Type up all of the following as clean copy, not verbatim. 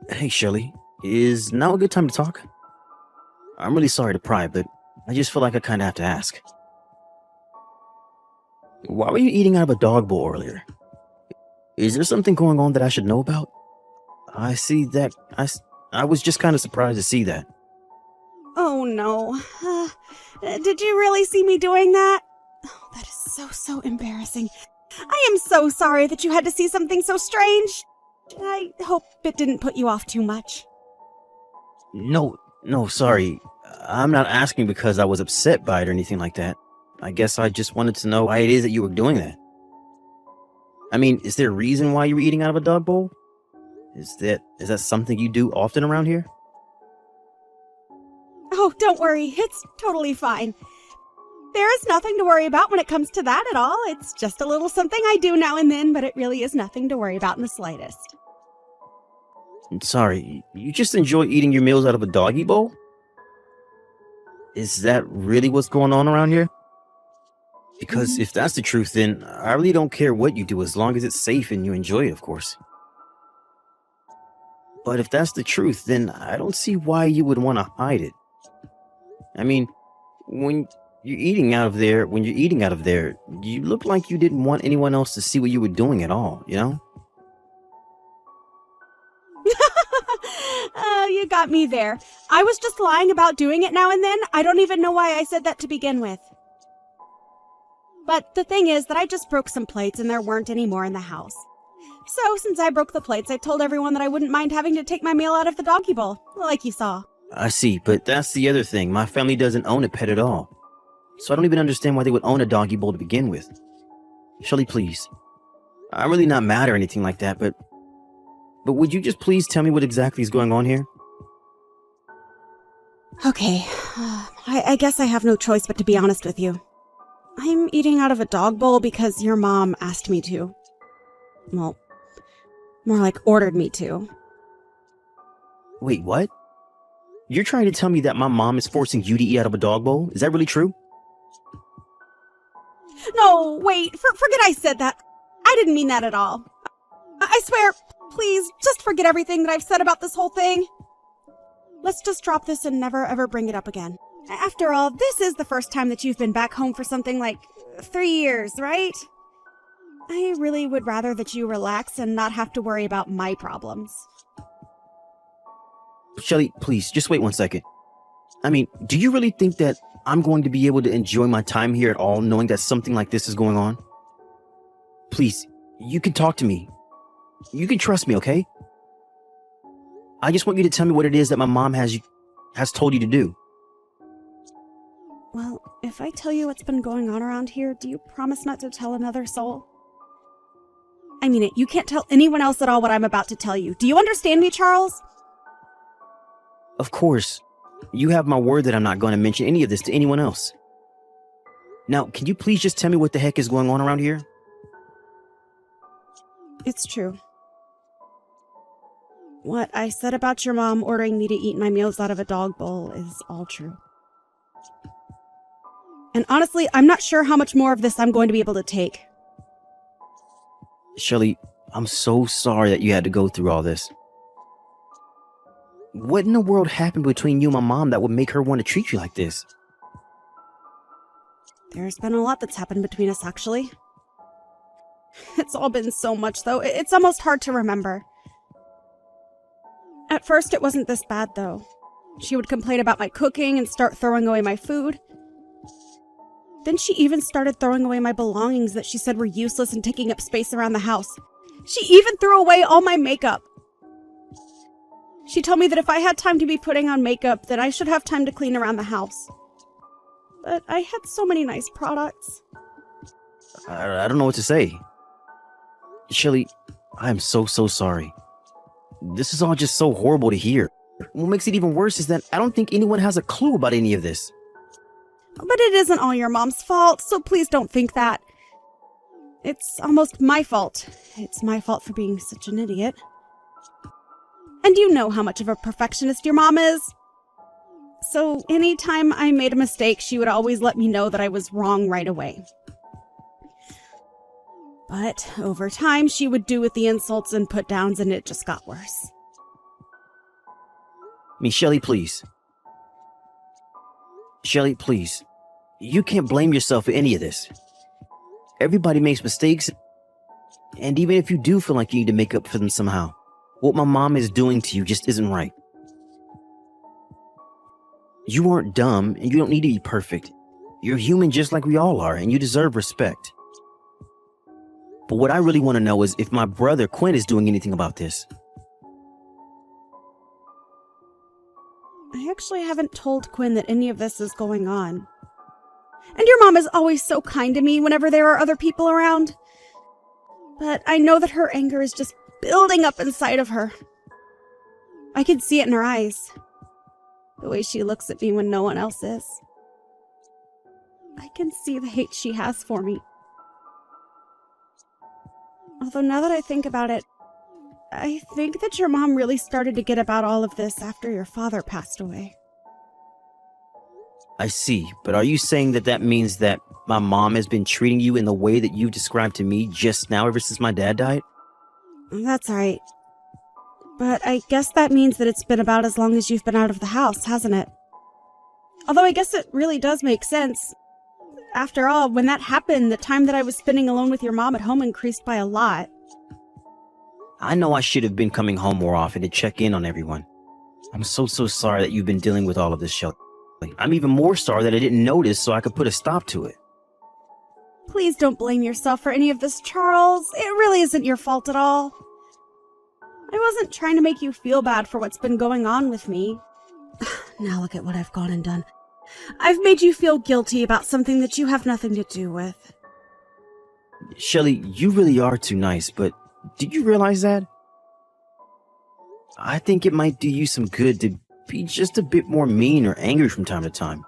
Hey, Shelly. Is now a good time to talk? I'm really sorry to pry, but I just feel like I kinda have to ask. Why were you eating out of a dog bowl earlier? Is there something going on that I should know about? I see that. I was just kind of surprised to see that. Oh no. Did you really see me doing that? Oh, that is so embarrassing. I am so sorry that you had to see something so strange. I hope it didn't put you off too much. No, sorry. I'm not asking because I was upset by it or anything like that. I guess I just wanted to know why it is that you were doing that. I mean, is there a reason why you were eating out of a dog bowl? Is that something you do often around here? Oh, don't worry. It's totally fine. There is nothing to worry about when it comes to that at all. It's just a little something I do now and then, but it really is nothing to worry about in the slightest. Sorry, you just enjoy eating your meals out of a doggy bowl? Is that really what's going on around here? Because if that's the truth, then I really don't care what you do as long as it's safe and you enjoy it, of course. But if that's the truth, then I don't see why you would want to hide it. I mean, when you're eating out of there, you look like you didn't want anyone else to see what you were doing at all, you know? You got me there. I was just lying about doing it now and then. I don't even know why I said that to begin with. But the thing is that I just broke some plates and there weren't any more in the house. So since I broke the plates, I told everyone that I wouldn't mind having to take my meal out of the doggy bowl, like you saw. I see, but that's the other thing. My family doesn't own a pet at all. So I don't even understand why they would own a doggy bowl to begin with. Shelly, please. I'm really not mad or anything like that, but would you just please tell me what exactly is going on here? Okay, I guess I have no choice but to be honest with you. I'm eating out of a dog bowl because your mom asked me to. Well, more like ordered me to. Wait, what? You're trying to tell me that my mom is forcing you to eat out of a dog bowl? Is that really true? No, wait, forget I said that. I didn't mean that at all. I swear, please, just forget everything that I've said about this whole thing. Let's just drop this and never ever bring it up again. After all, this is the first time that you've been back home for something like 3 years, right? I really would rather that you relax and not have to worry about my problems. Shelly, please, just wait one second. I mean, do you really think that I'm going to be able to enjoy my time here at all knowing that something like this is going on? Please, you can talk to me. You can trust me, okay? I just want you to tell me what it is that my mom has told you to do. Well, if I tell you what's been going on around here, do you promise not to tell another soul? I mean it, you can't tell anyone else at all what I'm about to tell you. Do you understand me, Charles? Of course. You have my word that I'm not going to mention any of this to anyone else. Now, can you please just tell me what the heck is going on around here? It's true. What I said about your mom ordering me to eat my meals out of a dog bowl is all true. And honestly, I'm not sure how much more of this I'm going to be able to take. Shelly, I'm so sorry that you had to go through all this. What in the world happened between you and my mom that would make her want to treat you like this? There's been a lot that's happened between us, actually. It's all been so much, though. It's almost hard to remember. At first, it wasn't this bad, though. She would complain about my cooking and start throwing away my food. Then she even started throwing away my belongings that she said were useless and taking up space around the house. She even threw away all my makeup. She told me that if I had time to be putting on makeup, then I should have time to clean around the house. But I had so many nice products. I don't know what to say. Shelly, I am so sorry. This is all just so horrible to hear. What makes it even worse is that I don't think anyone has a clue about any of this. But it isn't all your mom's fault, so please don't think that. It's almost my fault. It's my fault for being such an idiot. And you know how much of a perfectionist your mom is. So anytime I made a mistake, she would always let me know that I was wrong right away. But over time, she would do with the insults and put-downs, and it just got worse. mean, Shelly, please. Shelly, please. You can't blame yourself for any of this. Everybody makes mistakes, and even if you do feel like you need to make up for them somehow, what my mom is doing to you just isn't right. You aren't dumb, and you don't need to be perfect. You're human just like we all are, and you deserve respect. But what I really want to know is if my brother Quinn is doing anything about this. I actually haven't told Quinn that any of this is going on. And your mom is always so kind to me whenever there are other people around. But I know that her anger is just building up inside of her. I can see it in her eyes. The way she looks at me when no one else is. I can see the hate she has for me. Although now that I think about it, I think that your mom really started to get about all of this after your father passed away. I see, but are you saying that that means that my mom has been treating you in the way that you described to me just now ever since my dad died? That's right. But I guess that means that it's been about as long as you've been out of the house, hasn't it? Although I guess it really does make sense. After all, when that happened, the time that I was spending alone with your mom at home increased by a lot. I know I should have been coming home more often to check in on everyone. I'm so sorry that you've been dealing with all of this, Shelly. I'm even more sorry that I didn't notice so I could put a stop to it. Please don't blame yourself for any of this, Charles. It really isn't your fault at all. I wasn't trying to make you feel bad for what's been going on with me. Now look at what I've gone and done. I've made you feel guilty about something that you have nothing to do with. Shelly, you really are too nice, but did you realize that? I think it might do you some good to be just a bit more mean or angry from time to time.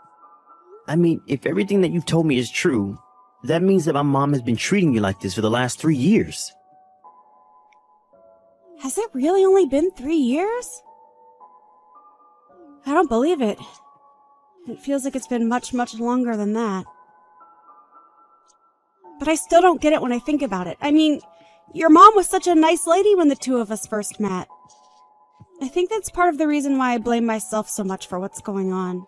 I mean, if everything that you've told me is true, that means that my mom has been treating you like this for the last 3 years. Has it really only been 3 years? I don't believe it. It feels like it's been much longer than that. But I still don't get it when I think about it. I mean, your mom was such a nice lady when the two of us first met. I think that's part of the reason why I blame myself so much for what's going on.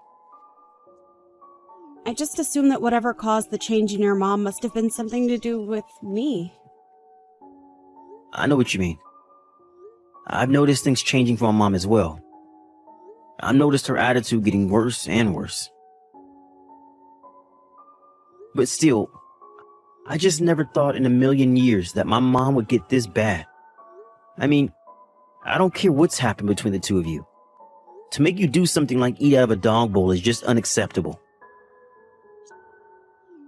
I just assume that whatever caused the change in your mom must have been something to do with me. I know what you mean. I've noticed things changing for my mom as well. I've noticed her attitude getting worse and worse. But still, I just never thought in a million years that my mom would get this bad. I mean, I don't care what's happened between the two of you. To make you do something like eat out of a dog bowl is just unacceptable.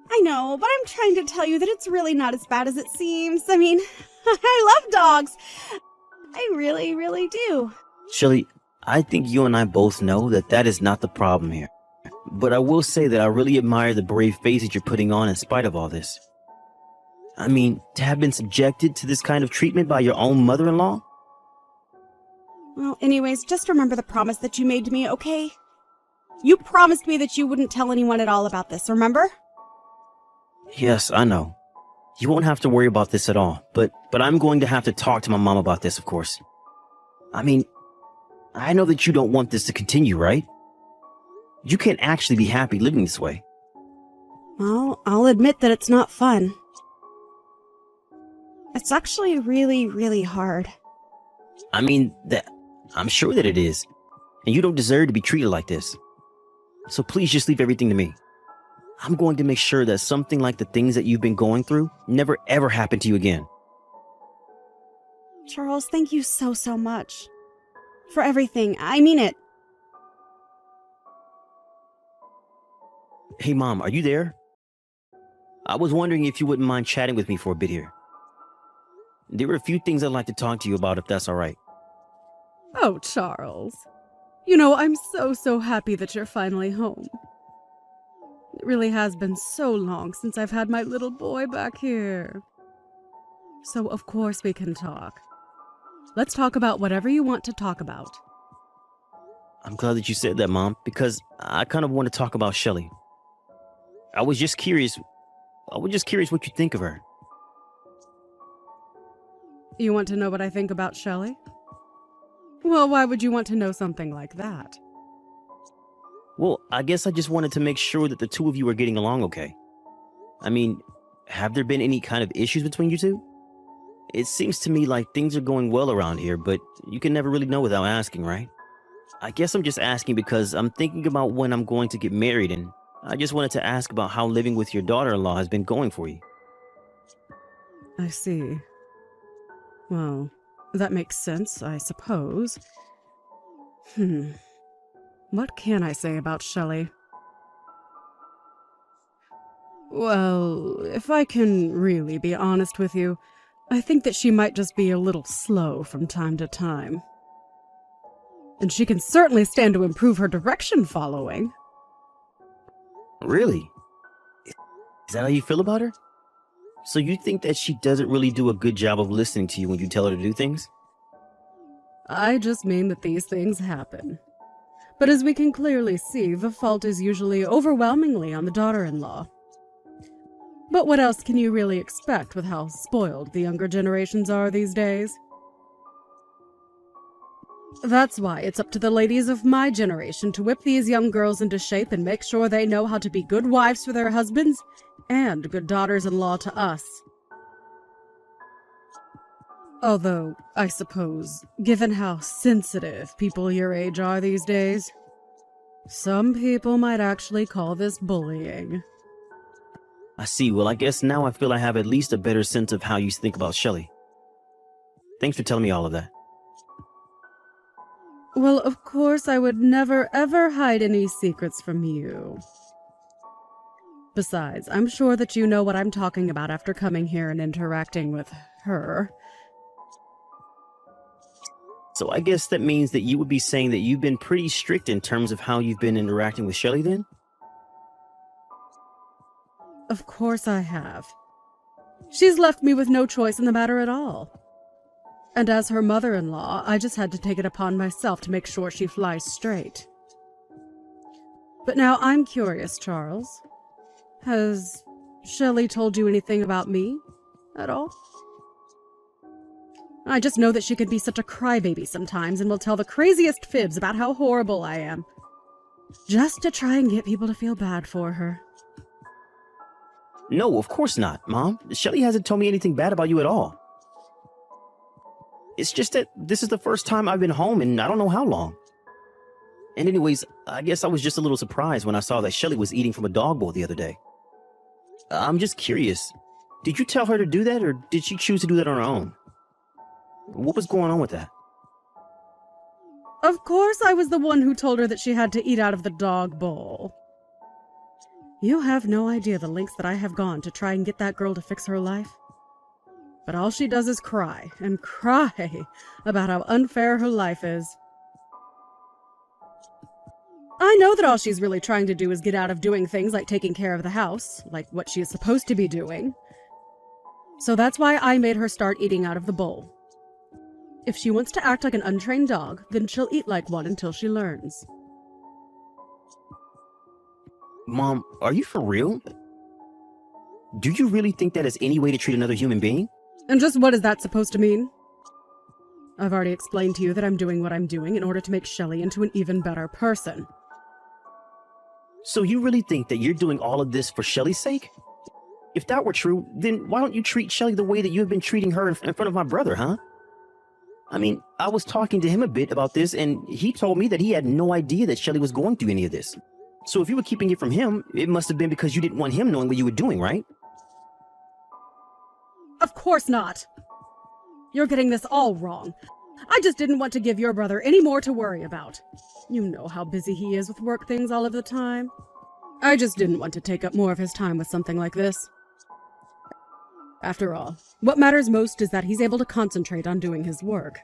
I know, but I'm trying to tell you that it's really not as bad as it seems. I mean, I love dogs. I really do. Shelly, I think you and I both know that that is not the problem here. But I will say that I really admire the brave face that you're putting on in spite of all this. I mean, to have been subjected to this kind of treatment by your own mother-in-law? Well, anyways, just remember the promise that you made to me, okay? You promised me that you wouldn't tell anyone at all about this, remember? Yes, I know. You won't have to worry about this at all, but I'm going to have to talk to my mom about this, of course. I mean, I know that you don't want this to continue, right? You can't actually be happy living this way. Well, I'll admit that it's not fun. It's actually really hard. I mean, I'm sure that it is. And you don't deserve to be treated like this. So please just leave everything to me. I'm going to make sure that something like the things that you've been going through never ever happen to you again. Charles, thank you so much. For everything. I mean it. Hey, Mom, are you there? I was wondering if you wouldn't mind chatting with me for a bit here. There were a few things I'd like to talk to you about, if that's all right. Oh, Charles. You know, I'm so happy that you're finally home. It really has been so long since I've had my little boy back here. So, of course, we can talk. Let's talk about whatever you want to talk about. I'm glad that you said that, Mom, because I kind of want to talk about Shelly. I was just curious what you think of her. You want to know what I think about Shelley? Well, why would you want to know something like that? Well, I guess I just wanted to make sure that the two of you are getting along okay. I mean, have there been any kind of issues between you two? It seems to me like things are going well around here, but you can never really know without asking, right? I guess I'm just asking because I'm thinking about when I'm going to get married, and I just wanted to ask about how living with your daughter-in-law has been going for you. I see. Well, that makes sense, I suppose. What can I say about Shelley? Well, if I can really be honest with you, I think that she might just be a little slow from time to time. And she can certainly stand to improve her direction following. Really? Is that how you feel about her? So you think that she doesn't really do a good job of listening to you when you tell her to do things? I just mean that these things happen. But as we can clearly see, the fault is usually overwhelmingly on the daughter-in-law. But what else can you really expect with how spoiled the younger generations are these days? That's why it's up to the ladies of my generation to whip these young girls into shape and make sure they know how to be good wives for their husbands and good daughters-in-law to us. Although, I suppose, given how sensitive people your age are these days, some people might actually call this bullying. I see. Well, I guess now I feel I have at least a better sense of how you think about Shelley. Thanks for telling me all of that. Well, of course, I would never ever hide any secrets from you. Besides, I'm sure that you know what I'm talking about after coming here and interacting with her. So I guess that means that you would be saying that you've been pretty strict in terms of how you've been interacting with Shelley then? Of course I have. She's left me with no choice in the matter at all. And as her mother-in-law, I just had to take it upon myself to make sure she flies straight. But now I'm curious, Charles. Has Shelley told you anything about me at all? I just know that she can be such a crybaby sometimes and will tell the craziest fibs about how horrible I am, just to try and get people to feel bad for her. No, of course not, Mom. Shelley hasn't told me anything bad about you at all. It's just that this is the first time I've been home in I don't know how long. And anyways, I guess I was just a little surprised when I saw that Shelley was eating from a dog bowl the other day. I'm just curious. Did you tell her to do that, or did she choose to do that on her own? What was going on with that? Of course I was the one who told her that she had to eat out of the dog bowl. You have no idea the lengths that I have gone to try and get that girl to fix her life. But all she does is cry and cry about how unfair her life is. I know that all she's really trying to do is get out of doing things like taking care of the house, like what she is supposed to be doing. So that's why I made her start eating out of the bowl. If she wants to act like an untrained dog, then she'll eat like one until she learns. Mom, are you for real? Do you really think that is any way to treat another human being? And just what is that supposed to mean? I've already explained to you that I'm doing what I'm doing in order to make Shelley into an even better person. So you really think that you're doing all of this for Shelley's sake? If that were true, then why don't you treat Shelley the way that you've been treating her in front of my brother, huh? I mean, I was talking to him a bit about this, and he told me that he had no idea that Shelley was going through any of this. So if you were keeping it from him, it must have been because you didn't want him knowing what you were doing, right? Of course not. You're getting this all wrong. I just didn't want to give your brother any more to worry about. You know how busy he is with work things all of the time. I just didn't want to take up more of his time with something like this. After all, what matters most is that he's able to concentrate on doing his work.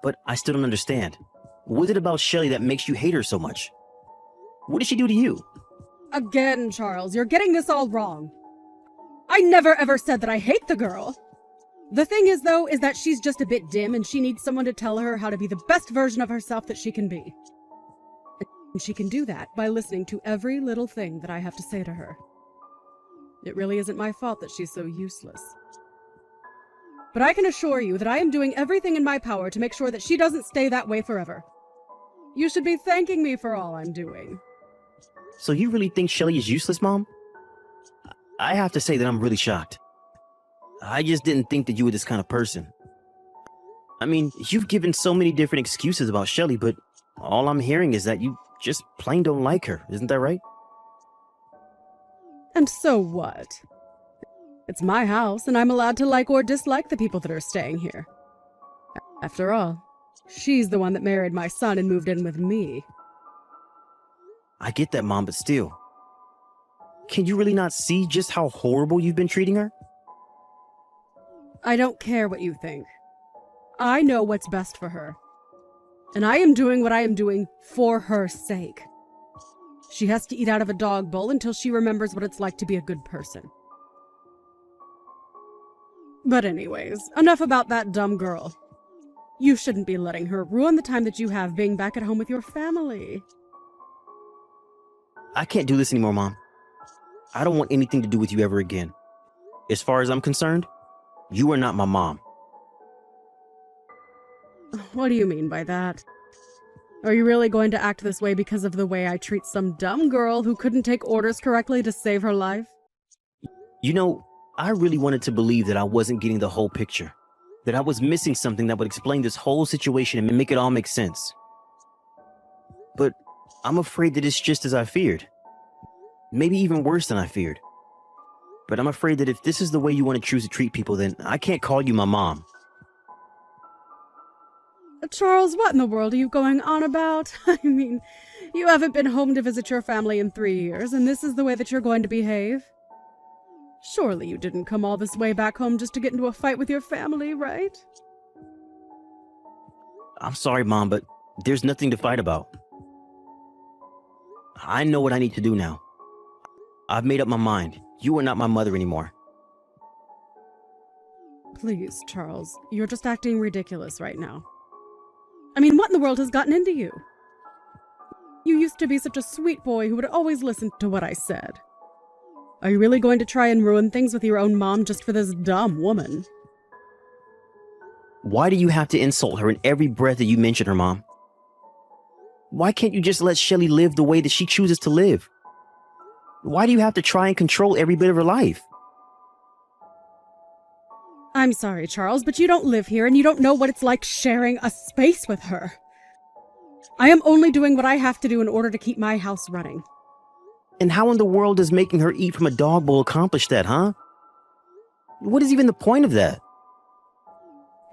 But I still don't understand. What is it about Shelley that makes you hate her so much? What did she do to you? Again, Charles, you're getting this all wrong. I never ever said that I hate the girl. The thing is, though, is that she's just a bit dim and she needs someone to tell her how to be the best version of herself that she can be. And she can do that by listening to every little thing that I have to say to her. It really isn't my fault that she's so useless. But I can assure you that I am doing everything in my power to make sure that she doesn't stay that way forever. You should be thanking me for all I'm doing. So you really think Shelly is useless, Mom? I have to say that I'm really shocked. I just didn't think that you were this kind of person. I mean, you've given so many different excuses about Shelly, but all I'm hearing is that you just plain don't like her. Isn't that right? And so what? It's my house, and I'm allowed to like or dislike the people that are staying here. After all, she's the one that married my son and moved in with me. I get that, Mom, but still. Can you really not see just how horrible you've been treating her? I don't care what you think. I know what's best for her. And I am doing what I am doing for her sake. She has to eat out of a dog bowl until she remembers what it's like to be a good person. But anyways, enough about that dumb girl. You shouldn't be letting her ruin the time that you have being back at home with your family. I can't do this anymore, Mom. I don't want anything to do with you ever again. As far as I'm concerned, you are not my mom. What do you mean by that? Are you really going to act this way because of the way I treat some dumb girl who couldn't take orders correctly to save her life? You know, I really wanted to believe that I wasn't getting the whole picture. That I was missing something that would explain this whole situation and make it all make sense. But I'm afraid that it's just as I feared. Maybe even worse than I feared. But I'm afraid that if this is the way you want to choose to treat people, then I can't call you my mom. Charles, what in the world are you going on about? I mean, you haven't been home to visit your family in 3 years, and this is the way that you're going to behave? Surely you didn't come all this way back home just to get into a fight with your family, right? I'm sorry, Mom, but there's nothing to fight about. I know what I need to do now. I've made up my mind. You are not my mother anymore. Please, Charles, you're just acting ridiculous right now. I mean, what in the world has gotten into you? You used to be such a sweet boy who would always listen to what I said. Are you really going to try and ruin things with your own mom just for this dumb woman? Why do you have to insult her in every breath that you mention her, Mom? Why can't you just let Shelly live the way that she chooses to live? Why do you have to try and control every bit of her life? I'm sorry, Charles, but you don't live here and you don't know what it's like sharing a space with her. I am only doing what I have to do in order to keep my house running. And how in the world does making her eat from a dog bowl accomplish that, huh? What is even the point of that?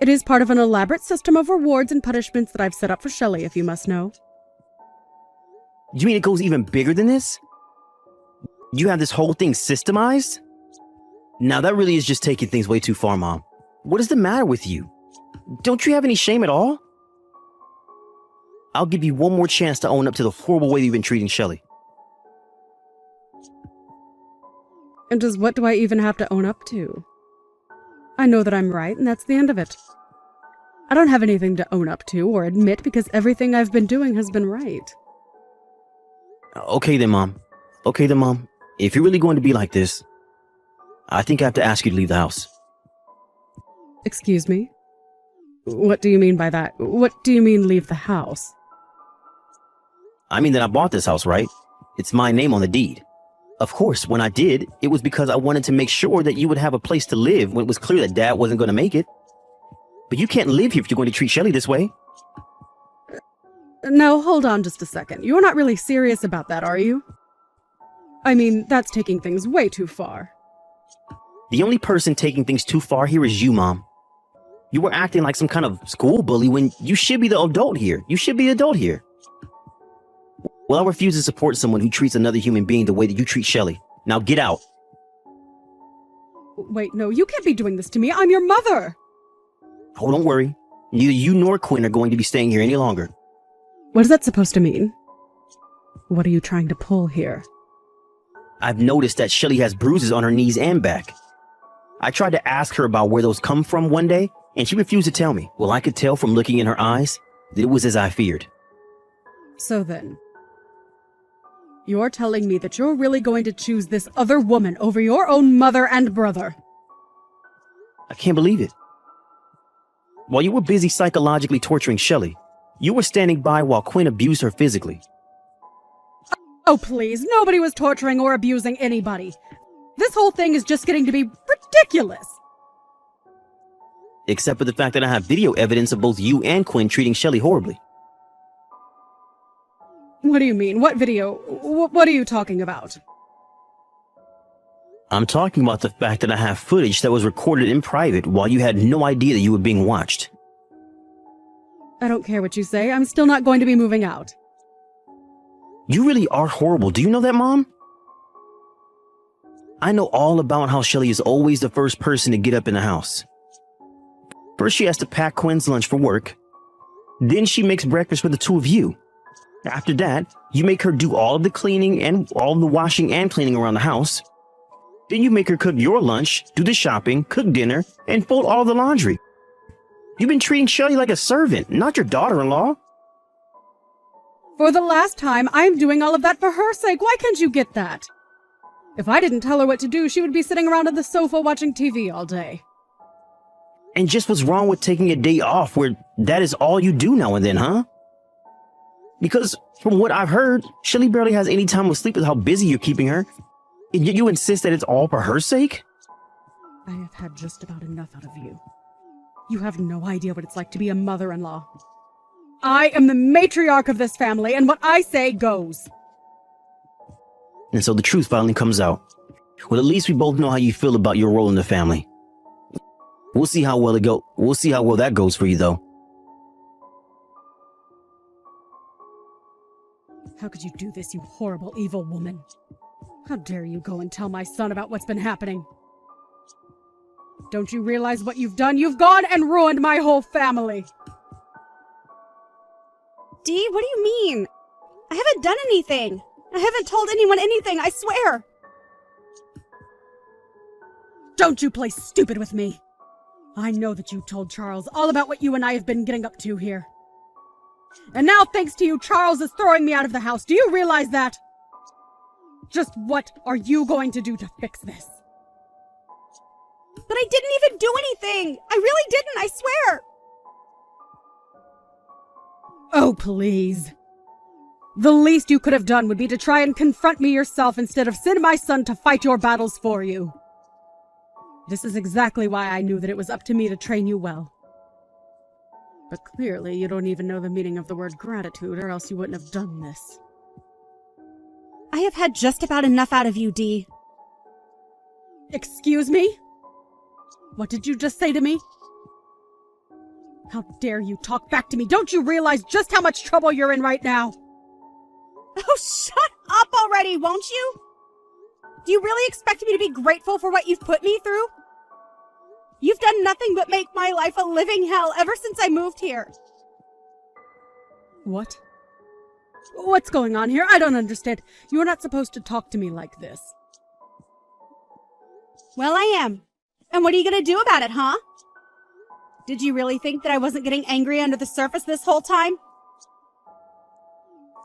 It is part of an elaborate system of rewards and punishments that I've set up for Shelly, if you must know. You mean it goes even bigger than this? You have this whole thing systemized? Now that really is just taking things way too far, Mom. What is the matter with you? Don't you have any shame at all? I'll give you one more chance to own up to the horrible way you've been treating Shelly. And just what do I even have to own up to? I know that I'm right, and that's the end of it. I don't have anything to own up to or admit because everything I've been doing has been right. Okay then, Mom. If you're really going to be like this, I think I have to ask you to leave the house. Excuse me? What do you mean by that? What do you mean leave the house? I mean that I bought this house, right? It's my name on the deed. Of course, when I did, it was because I wanted to make sure that you would have a place to live when it was clear that Dad wasn't going to make it. But you can't live here if you're going to treat Shelly this way. Now, hold on just a second. You're not really serious about that, are you? I mean, that's taking things way too far. The only person taking things too far here is you, Mom. You were acting like some kind of school bully when you should be the adult here. You should be the adult here. Well, I refuse to support someone who treats another human being the way that you treat Shelly. Now get out. Wait, no, you can't be doing this to me. I'm your mother! Oh, don't worry. Neither you nor Quinn are going to be staying here any longer. What is that supposed to mean? What are you trying to pull here? I've noticed that Shelly has bruises on her knees and back. I tried to ask her about where those come from one day, and she refused to tell me. Well, I could tell from looking in her eyes that it was as I feared. So then, you're telling me that you're really going to choose this other woman over your own mother and brother? I can't believe it. while you were busy psychologically torturing Shelley, you were standing by while Quinn abused her physically. Oh, please, nobody was torturing or abusing anybody. This whole thing is just getting to be ridiculous. Except for the fact that I have video evidence of both you and Quinn treating Shelley horribly. What do you mean? What video? What are you talking about? I'm talking about the fact that I have footage that was recorded in private while you had no idea that you were being watched. I don't care what you say. I'm still not going to be moving out. You really are horrible. Do you know that, Mom? I know all about how Shelley is always the first person to get up in the house. First, she has to pack Quinn's lunch for work. Then she makes breakfast for the two of you. After that, you make her do all of the cleaning and all of the washing and cleaning around the house. Then you make her cook your lunch, do the shopping, cook dinner, and fold all the laundry. You've been treating Shelley like a servant, not your daughter-in-law. For the last time, I'm doing all of that for her sake. Why can't you get that? If I didn't tell her what to do, she would be sitting around on the sofa watching TV all day. And just what's wrong with taking a day off where that is all you do now and then, huh? Because from what I've heard, Shelley barely has any time to sleep with how busy you're keeping her. And yet you insist that it's all for her sake? I have had just about enough out of you. You have no idea what it's like to be a mother-in-law. I am the matriarch of this family, and what I say goes. And so the truth finally comes out. Well, at least we both know how you feel about your role in the family. We'll see how well that goes for you, though. How could you do this, you horrible, evil woman? How dare you go and tell my son about what's been happening? Don't you realize what you've done? You've gone and ruined my whole family. Dee, what do you mean? I haven't done anything. I haven't told anyone anything, I swear. Don't you play stupid with me. I know that you told Charles all about what you and I have been getting up to here. And now, thanks to you, Charles is throwing me out of the house. Do you realize that? Just what are you going to do to fix this? But I didn't even do anything. I really didn't, I swear. Oh, please. The least you could have done would be to try and confront me yourself instead of send my son to fight your battles for you. This is exactly why I knew that it was up to me to train you well. But clearly you don't even know the meaning of the word gratitude, or else you wouldn't have done this. I have had just about enough out of you, Dee. Excuse me? What did you just say to me? How dare you talk back to me? Don't you realize just how much trouble you're in right now? Oh, shut up already, won't you? Do you really expect me to be grateful for what you've put me through? You've done nothing but make my life a living hell ever since I moved here. What? What's going on here? I don't understand. You're not supposed to talk to me like this. Well, I am. And what are you going to do about it, huh? Did you really think that I wasn't getting angry under the surface this whole time?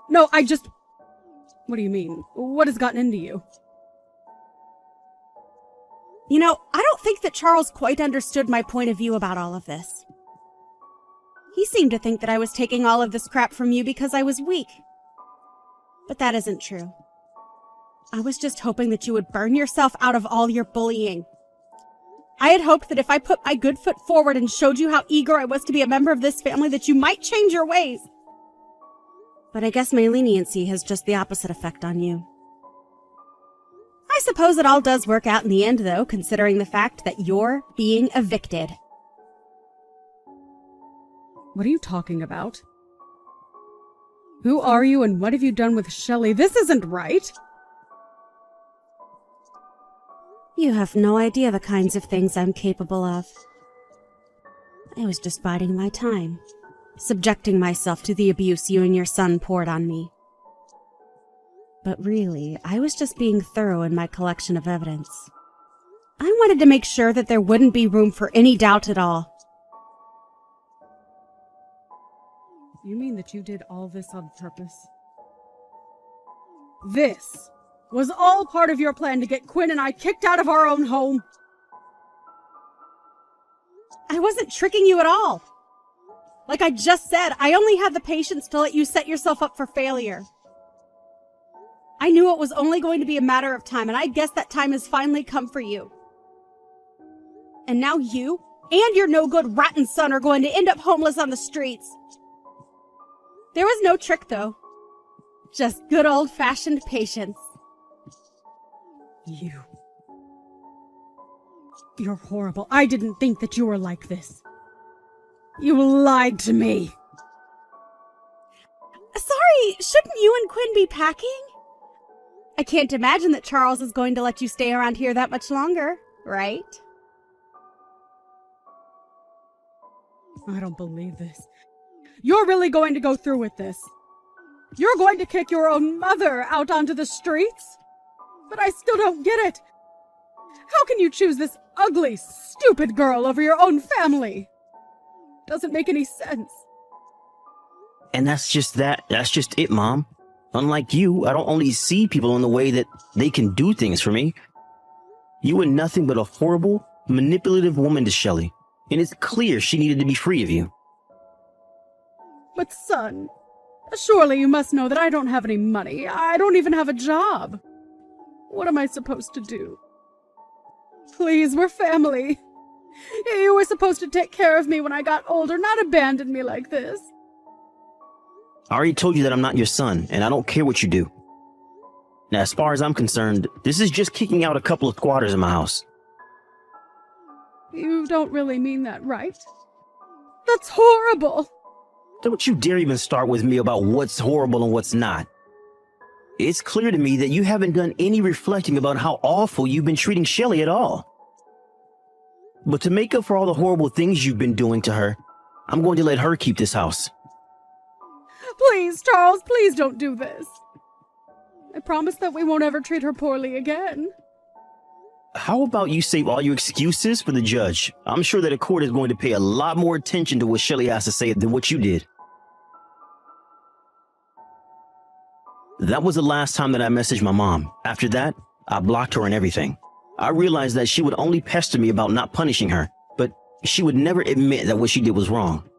No, What do you mean? What has gotten into you? You know, I don't think that Charles quite understood my point of view about all of this. He seemed to think that I was taking all of this crap from you because I was weak. But that isn't true. I was just hoping that you would burn yourself out of all your bullying. I had hoped that if I put my good foot forward and showed you how eager I was to be a member of this family, that you might change your ways. But I guess my leniency has just the opposite effect on you. I suppose it all does work out in the end, though, considering the fact that you're being evicted. What are you talking about? Who are you and what have you done with Shelley? This isn't right. You have no idea the kinds of things I'm capable of. I was just biding my time, subjecting myself to the abuse you and your son poured on me. But really, I was just being thorough in my collection of evidence. I wanted to make sure that there wouldn't be room for any doubt at all. You mean that you did all this on purpose? This was all part of your plan to get Quinn and I kicked out of our own home? I wasn't tricking you at all. Like I just said, I only had the patience to let you set yourself up for failure. I knew it was only going to be a matter of time, and I guess that time has finally come for you. And now you and your no-good rotten son are going to end up homeless on the streets. There was no trick, though. Just good old-fashioned patience. You're horrible. I didn't think that you were like this. You lied to me. Sorry, shouldn't you and Quinn be packing? I can't imagine that Charles is going to let you stay around here that much longer, right? I don't believe this. You're really going to go through with this. You're going to kick your own mother out onto the streets? But I still don't get it. How can you choose this ugly, stupid girl over your own family? Doesn't make any sense. And that's just it, Mom. Unlike you, I don't only see people in the way that they can do things for me. You were nothing but a horrible, manipulative woman to Shelly, and it's clear she needed to be free of you. But son, surely you must know that I don't have any money. I don't even have a job. What am I supposed to do? Please, we're family. You were supposed to take care of me when I got older, not abandon me like this. I already told you that I'm not your son, and I don't care what you do. Now, as far as I'm concerned, this is just kicking out a couple of squatters in my house. You don't really mean that, right? That's horrible. Don't you dare even start with me about what's horrible and what's not. It's clear to me that you haven't done any reflecting about how awful you've been treating Shelly at all. But to make up for all the horrible things you've been doing to her, I'm going to let her keep this house. Please, Charles, please don't do this. I promise that we won't ever treat her poorly again. How about you save all your excuses for the judge? I'm sure that a court is going to pay a lot more attention to what Shelly has to say than what you did. That was the last time that I messaged my mom. After that, I blocked her and everything. I realized that she would only pester me about not punishing her, but she would never admit that what she did was wrong.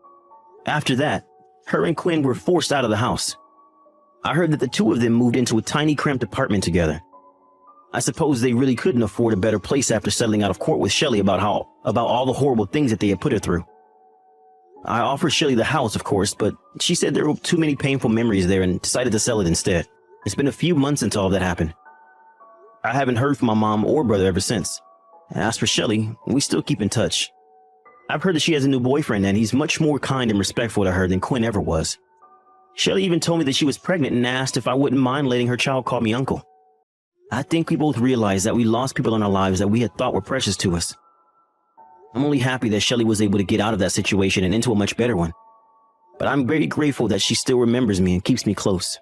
After that, her and Quinn were forced out of the house. I heard that the two of them moved into a tiny cramped apartment together. I suppose they really couldn't afford a better place after settling out of court with Shelly about all the horrible things that they had put her through. I offered Shelly the house, of course, but she said there were too many painful memories there and decided to sell it instead. It's been a few months since all that happened. I haven't heard from my mom or brother ever since. As for Shelly, we still keep in touch. I've heard that she has a new boyfriend and he's much more kind and respectful to her than Quinn ever was. Shelly even told me that she was pregnant and asked if I wouldn't mind letting her child call me uncle. I think we both realized that we lost people in our lives that we had thought were precious to us. I'm only happy that Shelly was able to get out of that situation and into a much better one. But I'm very grateful that she still remembers me and keeps me close.